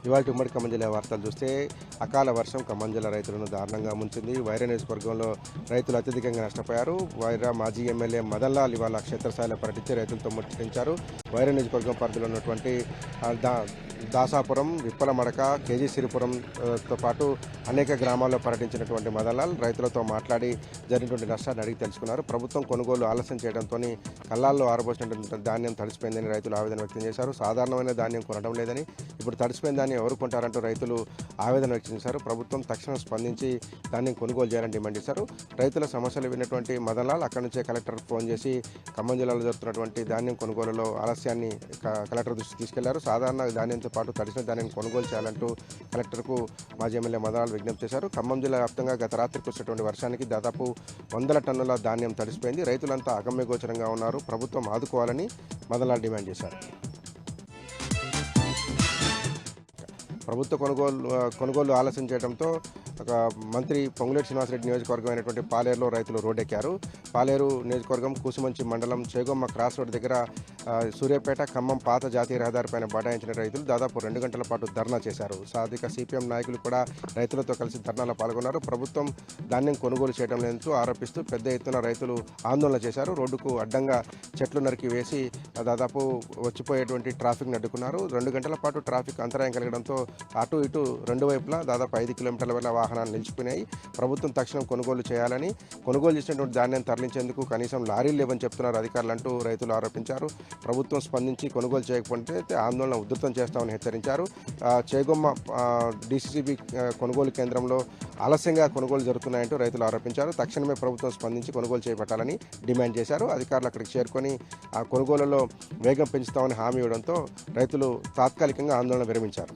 ఇవాళ ఉమ్మడి ఖమ్మం జిల్లా వార్తలు చూస్తే అకాల వర్షం ఖమ్మం జిల్లా రైతులను దారుణంగా ముంచింది. వైరా నియోజకవర్గంలో రైతులు అత్యధికంగా నష్టపోయారు. వైరా మాజీ ఎమ్మెల్యే మదన్ లాల్ ఇవాళ క్షేత్రస్థాయిలో పర్యటించి రైతులతో ముచ్చటించారు. వైరా నియోజకవర్గం పరిధిలో ఉన్నటువంటి దాసాపురం, విప్పలమడక, కేజీ సిరిపురంతో పాటు అనేక గ్రామాల్లో పర్యటించినటువంటి మదన్ లాల్ రైతులతో మాట్లాడి జరిగినటువంటి నష్టాన్ని అడిగి తెలుసుకున్నారు. ప్రభుత్వం కొనుగోలు ఆలస్యం చేయడంతో కళ్ళాల్లో ఆరబోసినటువంటి ధాన్యం తడిసిపోయిందని రైతులు ఆవేదన వ్యక్తం చేశారు. సాధారణమైన ధాన్యం కొనడం లేదని, ఇప్పుడు తడిసిపోయిన ధాన్యం ఎవరు కొంటారంటూ రైతులు ఆవేదన వ్యక్తం చేశారు. ప్రభుత్వం తక్షణం స్పందించి ధాన్యం కొనుగోలు చేయాలని డిమాండ్ చేశారు. రైతుల సమస్యలు విన్నటువంటి మదన్ లాల్ అక్కడి నుంచే కలెక్టర్కి ఫోన్ చేసి ఖమ్మం జిల్లాలో జరుగుతున్నటువంటి ధాన్యం కొనుగోలులో ఆలస్యాన్ని కలెక్టర్ దృష్టికి తీసుకెళ్లారు. సాధారణ ధాన్యంతో పాటు తడిసిన ధాన్యాన్ని కొనుగోలు చేయాలంటూ కలెక్టర్కు మాజీ ఎమ్మెల్యే మదన్ లాల్ విజ్ఞప్తి చేశారు. ఖమ్మం జిల్లా వ్యాప్తంగా గత రాత్రి కురిసినటువంటి వర్షానికి దాదాపు 100 టన్నుల ధాన్యం తడిసిపోయింది. రైతులంతా అగమ్యగోచరంగా ఉన్నారు. ప్రభుత్వం ఆదుకోవాలని మదన్ లాల్ డిమాండ్ చేశారు. ప్రభుత్వ కొనుగోలు ఆలస్యం చేయడంతో ఒక మంత్రి పొంగులేటి శ్రీనివాసరెడ్డి నియోజకవర్గం అయినటువంటి పాలేరులో రైతులు రోడ్డెక్కారు. పాలేరు నియోజకవర్గం కూసుమంచి మండలం చేగొమ్మ క్రాస్ రోడ్ దగ్గర సూర్యాపేట ఖమ్మం పాత జాతీయ రహదారిపైన బటాయించిన రైతులు దాదాపు 2 గంటల పాటు ధర్నా చేశారు. సాధిక సిపిఎం నాయకులు కూడా రైతులతో కలిసి ధర్నాలో పాల్గొన్నారు. ప్రభుత్వం ధాన్యం కొనుగోలు చేయడం లేదంటూ ఆరోపిస్తూ పెద్ద ఎత్తున రైతులు ఆందోళన చేశారు. రోడ్డుకు అడ్డంగా చెట్లు నరికి వేసి దాదాపు వచ్చిపోయేటువంటి ట్రాఫిక్ని అడ్డుకున్నారు. 2 గంటల పాటు ట్రాఫిక్ అంతరాయం కలగడంతో అటు ఇటు రెండు వైపులా దాదాపు 5 కిలోమీటర్ల వల్ల వాహనాలు నిలిచిపోయినాయి. ప్రభుత్వం తక్షణం కొనుగోలు చేయాలని, కొనుగోలు చేసినటువంటి ధాన్యం తరలించేందుకు కనీసం లారీలు లేవని చెప్తున్నారు అధికారులు అంటూ రైతులు ఆరోపించారు. ప్రభుత్వం స్పందించి కొనుగోలు చేయకపోతే ఆందోళన ఉధృతం చేస్తామని హెచ్చరించారు. చేగొమ్మ డీసీసీబీ కొనుగోలు కేంద్రంలో ఆలస్యంగా కొనుగోలు జరుగుతున్నాయంటూ రైతులు ఆరోపించారు. తక్షణమే ప్రభుత్వం స్పందించి కొనుగోలు చేపట్టాలని డిమాండ్ చేశారు. అధికారులు అక్కడికి చేరుకొని ఆ కొనుగోలులో వేగం పెంచుతామని హామీ ఇవ్వడంతో రైతులు తాత్కాలికంగా ఆందోళన విరమించారు.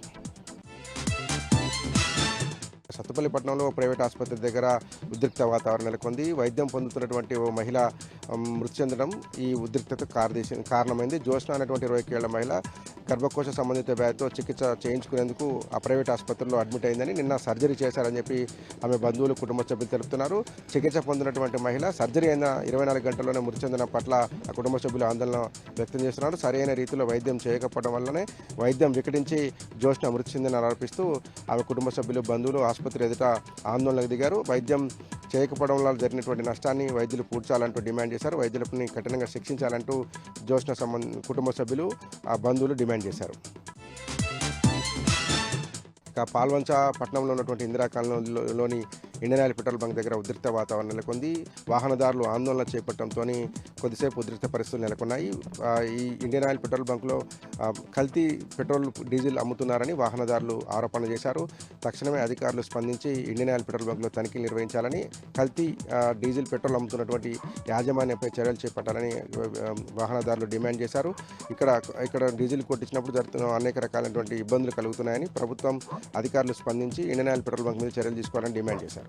సత్తుపల్లి పట్టణంలో ప్రైవేట్ ఆసుపత్రి దగ్గర ఉద్రిక్త వాతావరణం నెలకొంది. వైద్యం పొందుతున్నటువంటి ఓ మహిళ మృతి చెందడం ఈ ఉద్రిక్తతకు కారణమైంది. జోష్న అనేటువంటి 20 ఏళ్ల మహిళ గర్భకోశ సంబంధిత వ్యాధితో చికిత్స చేయించుకునేందుకు ఆ ప్రైవేట్ ఆసుపత్రిలో అడ్మిట్ అయిందని, నిన్న సర్జరీ చేశారని చెప్పి ఆమె బంధువులు, కుటుంబ సభ్యులు తెలుపుతున్నారు. చికిత్స పొందినటువంటి మహిళ సర్జరీ అయిన 24 గంటల్లోనే మృతి చెందడం పట్ల ఆ కుటుంబ సభ్యులు ఆందోళన వ్యక్తం చేస్తున్నారు. సరైన రీతిలో వైద్యం చేయకపోవడం వల్లనే వైద్యం వికటించి జోష్న మృతి చెందని ఆరోపిస్తూ ఆమె కుటుంబ సభ్యులు, బంధువులు ఆసుపత్రి ఎదుట ఆందోళనకు దిగారు. వైద్యం చేయకపోవడం వల్ల జరిగినటువంటి నష్టాన్ని వైద్యులు పూడ్చాలంటూ డిమాండ్ చేశారు. వైద్యులని కఠినంగా శిక్షించాలంటూ జోష్న కుటుంబ సభ్యులు, ఆ బంధువులు డిమాండ్ చేశారు. పాల్వంచ పట్టణంలో ఉన్నటువంటి ఇందిరా కాలనీలోని ఇండియన్ ఆయిల్ పెట్రోల్ బంక్ దగ్గర ఉద్రిక్త వాతావరణం నెలకొంది. వాహనదారులు ఆందోళన చేపట్టడంతో కొద్దిసేపు ఉద్రిక్త పరిస్థితులు నెలకొన్నాయి. ఈ ఇండియన్ ఆయిల్ పెట్రోల్ బంక్లో కల్తీ పెట్రోల్, డీజిల్ అమ్ముతున్నారని వాహనదారులు ఆరోపణలు చేశారు. తక్షణమే అధికారులు స్పందించి ఇండియన్ ఆయిల్ పెట్రోల్ బంక్లో తనిఖీలు నిర్వహించాలని, కల్తీ డీజిల్, పెట్రోల్ అమ్ముతున్నటువంటి యాజమాన్యంపై చర్యలు చేపట్టాలని వాహనదారులు డిమాండ్ చేశారు. ఇక్కడ డీజిల్ కొట్టించినప్పుడు జరుగుతున్న అనేక రకాలైనటువంటి ఇబ్బందులు కలుగుతున్నాయని ప్రభుత్వం, అధికారులు స్పందించి ఇండియన్ ఆయిల్ పెట్రోల్ బంక్ మీద చర్యలు తీసుకోవాలని డిమాండ్ చేశారు.